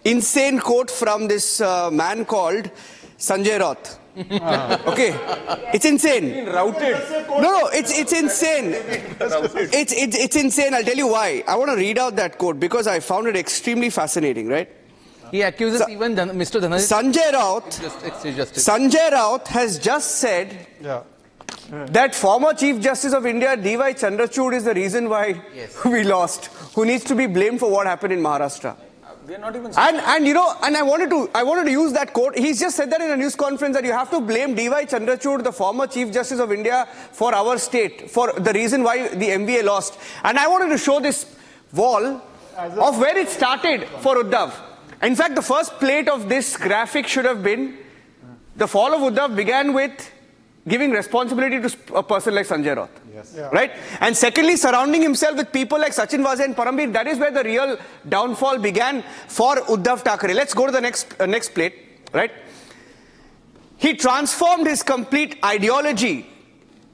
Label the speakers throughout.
Speaker 1: insane quote from this man called Sanjay Raut. Okay, it's insane.
Speaker 2: Routed.
Speaker 1: No, it's insane. It's insane. I'll tell you why. I want to read out that quote because I found it extremely fascinating, right?
Speaker 3: He accuses even Mr. Dhananjay.
Speaker 1: Sanjay Raut has just said that former Chief Justice of India, D.Y. Chandrachud, is the reason why we lost, who needs to be blamed for what happened in Maharashtra.
Speaker 2: We are not even
Speaker 1: and you know, and I wanted to use that quote. He's just said that in a news conference that you have to blame D.Y. Chandrachud, the former Chief Justice of India, for our state, for the reason why the MVA lost. And I wanted to show this wall of where it started for Uddhav. In fact, the first plate of this graphic should have been the fall of Uddhav began with giving responsibility to a person like Sanjay Raut. Right? And secondly, surrounding himself with people like Sachin Vaze and Parambir, that is where the real downfall began for Uddhav Thackeray. Let's go to the next plate. Right? He transformed his complete ideology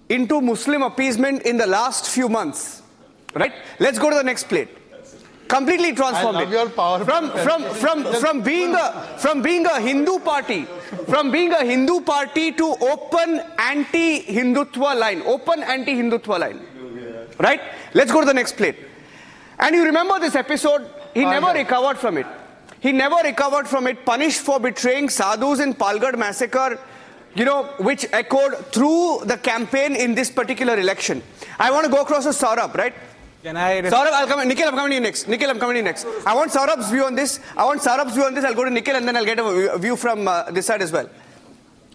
Speaker 1: into Muslim appeasement in the last few months. Right? Let's go to the next plate. Completely transformed it. From being a Hindu party to open anti-Hindutva line. Right? Let's go to the next plate. And you remember this episode, he never recovered from it. Punished for betraying sadhus in Palghat massacre, you know, which echoed through the campaign in this particular election. I want to go across to Saurabh, right?
Speaker 2: Can I...
Speaker 1: Saurabh, Nikhil, I'm coming to you next. I want Saurabh's view on this. I'll go to Nikhil and then I'll get a view from this side as well.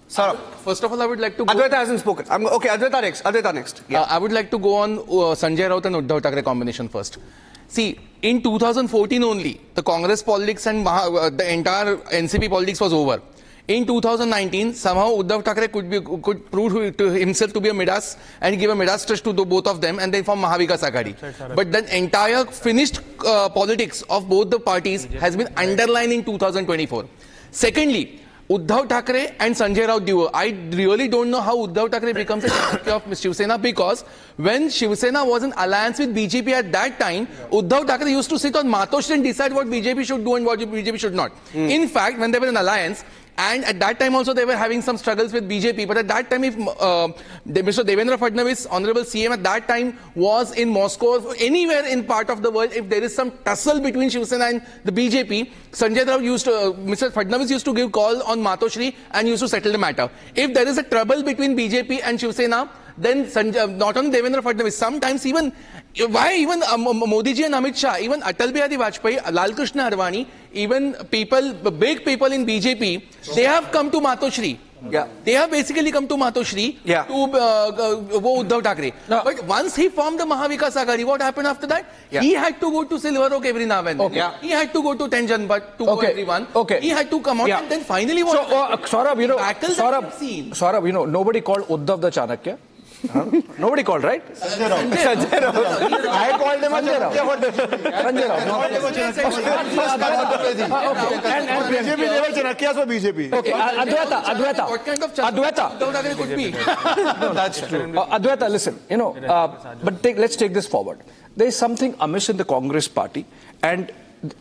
Speaker 1: Saurabh.
Speaker 3: First of all, I would like to...
Speaker 1: Advaita hasn't spoken. Okay, Advaita next. Yeah.
Speaker 3: I would like to go on Sanjay Raut and Uddhav Thackeray combination first. See, in 2014 only, the Congress politics and the entire NCP politics was over. In 2019, somehow Uddhav Thackeray could prove to himself to be a Midas and give a Midas touch to both of them and then form Maha Vikas Aghadi. But the entire finished politics of both the parties has been underlined in 2024. Secondly, Uddhav Thackeray and Sanjay Raut duo. I really don't know how Uddhav Thackeray becomes a champion of Shiv Sena, because when Shiv Sena was in alliance with BJP at that time, Uddhav Thackeray used to sit on Matoshri and decide what BJP should do and what BJP should not. In fact, when they were in alliance, and at that time also they were having some struggles with BJP, but at that time if Mr. Devendra Fadnavis, Honorable CM at that time, was in Moscow or anywhere in part of the world, if there is some tussle between Shiv Sena and the BJP, Sanjay Raut Mr. Fadnavis used to give call on Matoshri and used to settle the matter. If there is a trouble between BJP and Shiv Sena, then not only Devendra Fadnavis, sometimes even Modi ji and Amit Shah, even Atal Bihari Vajpayee, Lal Krishna Harwani, even big people in BJP, they have come to Matoshri. They have basically come to Matoshri to Uddhav Thackeray. But once he formed the Maha Vikas Aghadi, what happened after that? He had to go to Silver Oak every now and then. He had to go to Tenjan, but to everyone. He had to come out and then finally what?
Speaker 4: So, Saurabh, you know, nobody called Uddhav the Chanakya. Nobody called, right? Sanjay Raut. I called him Sanjay Raut.
Speaker 2: BJP never Chanakya for BJP.
Speaker 4: Okay, Advaita.
Speaker 3: What kind of
Speaker 4: Advaita
Speaker 3: could be?
Speaker 2: No, that's true.
Speaker 4: Advaita, listen, you know, but let's take this forward. There is something amiss in the Congress party, and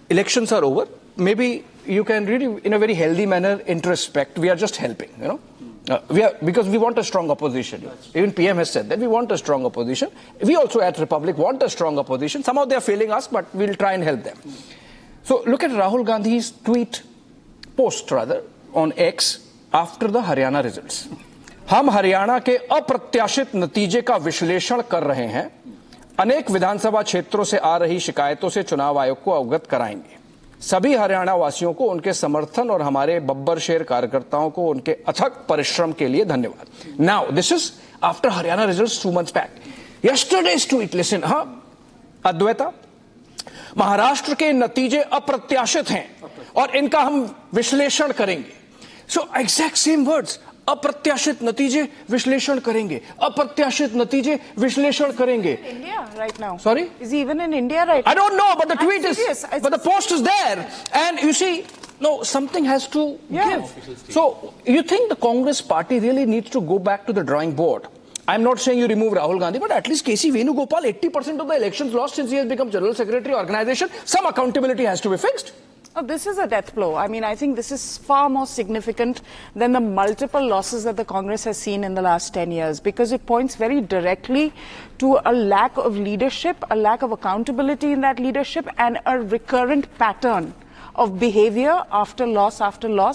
Speaker 4: elections are over. Maybe you can really, in a very healthy manner, introspect. We are just helping, you know. Because we want a strong opposition. Even PM has said that we want a strong opposition. We also at Republic want a strong opposition. Somehow they are failing us, but we'll try and help them. So look at Rahul Gandhi's post on X after the Haryana results. हम हरियाणा के अप्रत्याशित नतीजे का विश्लेषण कर रहे हैं. अनेक विधानसभा क्षेत्रों से आ रही शिकायतों से चुनाव आयोग को अवगत कराएंगे. सभी हरियाणा वासियों को उनके समर्थन और हमारे बब्बर शेर कार्यकर्ताओं को उनके अथक परिश्रम के लिए धन्यवाद. Now, this is after Haryana results 2 months back. Yesterday's tweet, listen, Advaita, Maharashtra के नतीजे अप्रत्याशित हैं और इनका हम विश्लेषण करेंगे. So, exact same words. अप्रत्याशित नतीजे विश्लेषण करेंगे. अप्रत्याशित नतीजे विश्लेषण करेंगे.
Speaker 5: India right now.
Speaker 4: Sorry?
Speaker 5: Is he even in India right now?
Speaker 4: I don't know, but the tweet is, but the post is there. And you see, no, something has to give. So, you think the Congress party really needs to go back to the drawing board? I'm not saying you remove Rahul Gandhi, but at least KC Venugopal, 80% of the elections lost since he has become General Secretary organization, some accountability has to be fixed.
Speaker 5: Oh, this is a death blow. I mean, I think this is far more significant than the multiple losses that the Congress has seen in the last 10 years, because it points very directly to a lack of leadership, a lack of accountability in that leadership, and a recurrent pattern of behavior after loss,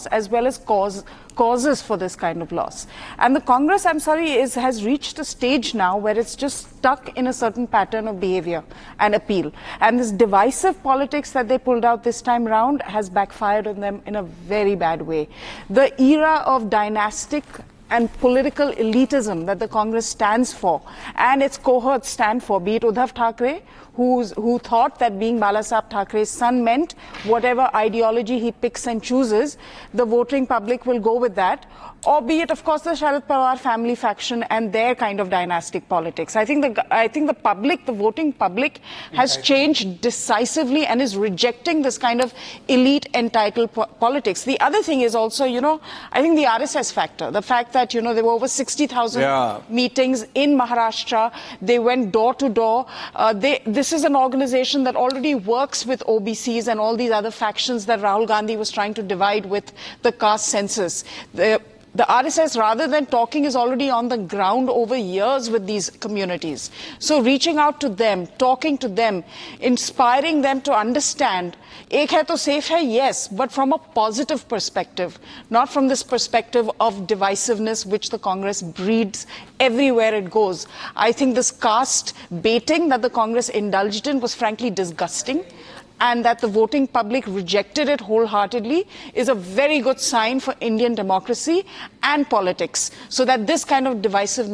Speaker 5: as well as causes for this kind of loss. And the Congress, I'm sorry, has reached a stage now where it's just stuck in a certain pattern of behavior and appeal. And this divisive politics that they pulled out this time round has backfired on them in a very bad way. The era of dynastic and political elitism that the Congress stands for and its cohorts stand for, be it Uddhav Thackeray, who thought that being Balasaheb Thackre's son meant whatever ideology he picks and chooses, the voting public will go with that, or be it, of course, the Sharad Pawar family faction and their kind of dynastic politics. I think the public, the voting public, has changed decisively and is rejecting this kind of elite entitled politics. The other thing is also, I think the RSS factor, the fact that, there were over 60,000 meetings in Maharashtra. They went door to door. This is an organization that already works with OBCs and all these other factions that Rahul Gandhi was trying to divide with the caste census. The RSS, rather than talking, is already on the ground over years with these communities. So reaching out to them, talking to them, inspiring them to understand, ek hai to safe hai, yes, but from a positive perspective, not from this perspective of divisiveness which the Congress breeds everywhere it goes. I think this caste baiting that the Congress indulged in was frankly disgusting. And that the voting public rejected it wholeheartedly is a very good sign for Indian democracy and politics, so that this kind of divisive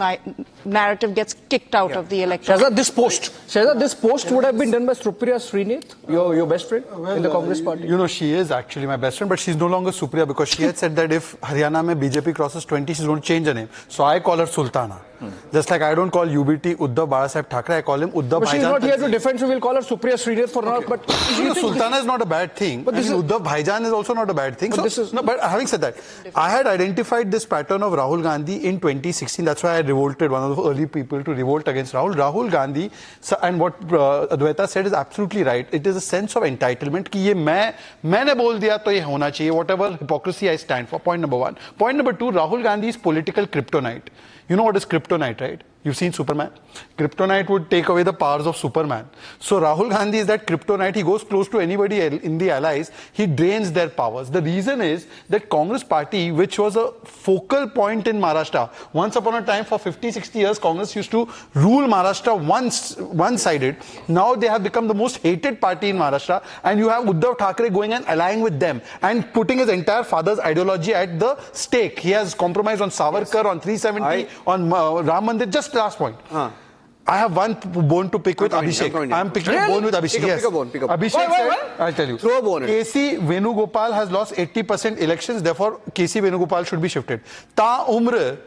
Speaker 5: narrative gets kicked out of the election.
Speaker 4: Shahzad, this post would have been done by Supriya Srinath, your best friend in the Congress party.
Speaker 2: She is actually my best friend, but she's no longer Supriya, because she had said that if Haryana mein BJP crosses 20, she's going to change her name. So I call her Sultana. Just like I don't call UBT Uddhav Balasaheb Thackeray, I call him Uddhav Bhaijan.
Speaker 4: But she's not here to defend, so we'll call her Supriya Srinath for now. But
Speaker 2: Sultana is not a bad thing. But Uddhav Bhaijan is also not a bad thing. But having said that, I had identified this pattern of Rahul Gandhi in 2016. That's why I revolted, one of the early people to revolt against Rahul Gandhi. And what Adwaita said is absolutely right. It is a sense of entitlement. Ki ye maine bol diya to ye hona chahiye, whatever hypocrisy I stand for. Point number one. Point number two, Rahul Gandhi's political kryptonite. You know what is kryptonite, right? You've seen Superman? Kryptonite would take away the powers of Superman. So Rahul Gandhi is that kryptonite. He goes close to anybody in the allies. He drains their powers. The reason is that Congress party, which was a focal point in Maharashtra, once upon a time for 50, 60 years, Congress used to rule Maharashtra one-sided. Now they have become the most hated party in Maharashtra. And you have Uddhav Thackeray going and allying with them and putting his entire father's ideology at the stake. He has compromised on Savarkar, on 370, on Ram Mandir. Just last point. I have one bone to pick with Abhishek. I am picking a bone with Abhishek. Yes.
Speaker 1: Pick a bone.
Speaker 2: Abhishek said, I'll tell you.
Speaker 1: Throw a bone.
Speaker 2: KC Venugopal has lost 80% elections. Therefore, KC Venugopal should be shifted. Ta umr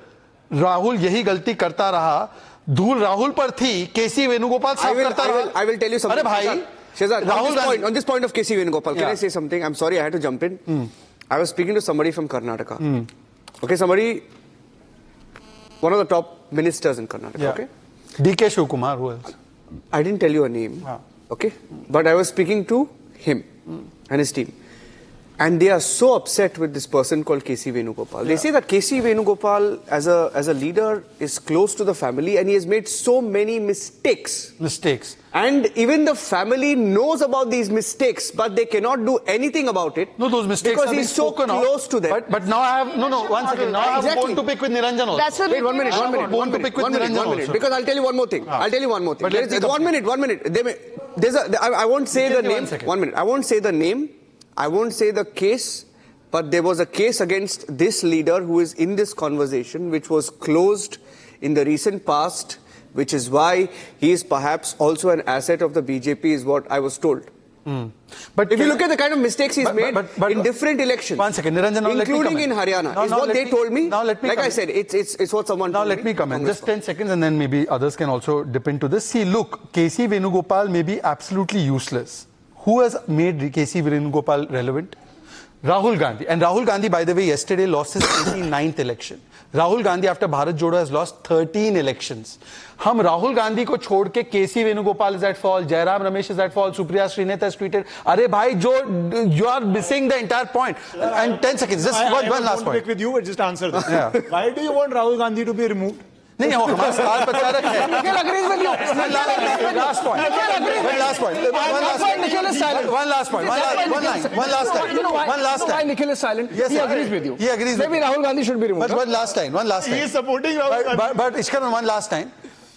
Speaker 2: Rahul yahi galti karta raha. Dhul Rahul par thi. KC Venugopal sab karta raha.
Speaker 1: I will tell you something.
Speaker 2: Shahzad,
Speaker 1: on this point of KC Venugopal, can I say something? I'm sorry, I had to jump in. I was speaking to somebody from Karnataka. Okay, one of the top ministers in Karnataka. Okay.
Speaker 2: DK Shivkumar, who else?
Speaker 1: I didn't tell you a name. Okay, but I was speaking to him and his team. And they are so upset with this person called KC Venugopal. They say that KC Venugopal, as a leader, is close to the family and he has made so many mistakes. And even the family knows about these mistakes, but they cannot do anything about it.
Speaker 2: No, those mistakes
Speaker 1: because he's so close to them.
Speaker 2: But now I have, one second. Now I have a bone to pick with Niranjan also.
Speaker 5: That's a
Speaker 1: Wait, one minute. Because I'll tell you one more thing. One minute. I won't say the name. 1 minute. I won't say the name. I won't say the case, but there was a case against this leader who is in this conversation, which was closed in the recent past, which is why he is perhaps also an asset of the BJP, is what I was told. But if you look at the kind of mistakes he's made in different elections,
Speaker 2: 1 second, Niranjan,
Speaker 1: including in Haryana, is what they told me. Like I said, it's what someone told me.
Speaker 2: Now let me comment. Just 10 seconds and then maybe others can also dip into this. See, look, KC Venugopal may be absolutely useless. Who has made KC Venugopal relevant? Rahul Gandhi. And Rahul Gandhi, by the way, yesterday lost his 89th election. Rahul Gandhi, after Bharat Jodo, has lost 13 elections. हम राहुल गांधी को छोड़ के केसी Venugopal is at fault, Jairam Ramesh is at fault, Supriya Srinath has tweeted, अरे भाई you are missing the entire point. And 10 seconds, just one last point.
Speaker 6: With you, but just answer this. Yeah. Why do you want Rahul Gandhi to be removed?
Speaker 2: नहीं वो हमारा star प्रचारक है.
Speaker 4: Nikhil agrees with you.
Speaker 2: Last point. One last point.
Speaker 4: Nikhil is silent.
Speaker 2: One last point. One last time.
Speaker 4: You know why Nikhil is silent?
Speaker 2: Yes,
Speaker 4: he agrees with you.
Speaker 2: He agrees.
Speaker 4: Maybe Rahul Gandhi should be removed.
Speaker 2: But one last time.
Speaker 6: He is supporting Rahul Gandhi.
Speaker 2: But Ishkan, one last time.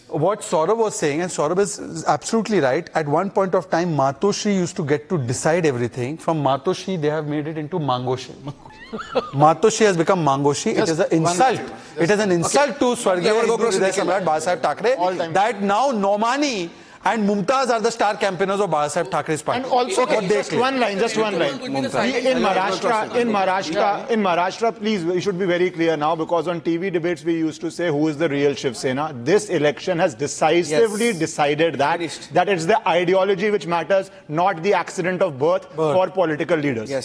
Speaker 2: What Saurabh was saying, and Saurabh is absolutely right, at one point of time, Matoshri used to get to decide everything. From Matoshri, they have made it into Mangoshi. Matoshri has become Mangoshi. It is an insult. It is an insult to Swargya Samrat Bala Thackeray that now Nomani and Mumtaz are the star campaigners of Bala Thackeray's party.
Speaker 6: And also, just one line. In Maharashtra, please, we should be very clear now, because on TV debates we used to say who is the real Shiv Sena. This election has decisively decided that it's the ideology which matters, not the accident of birth for political leaders.
Speaker 1: Yes.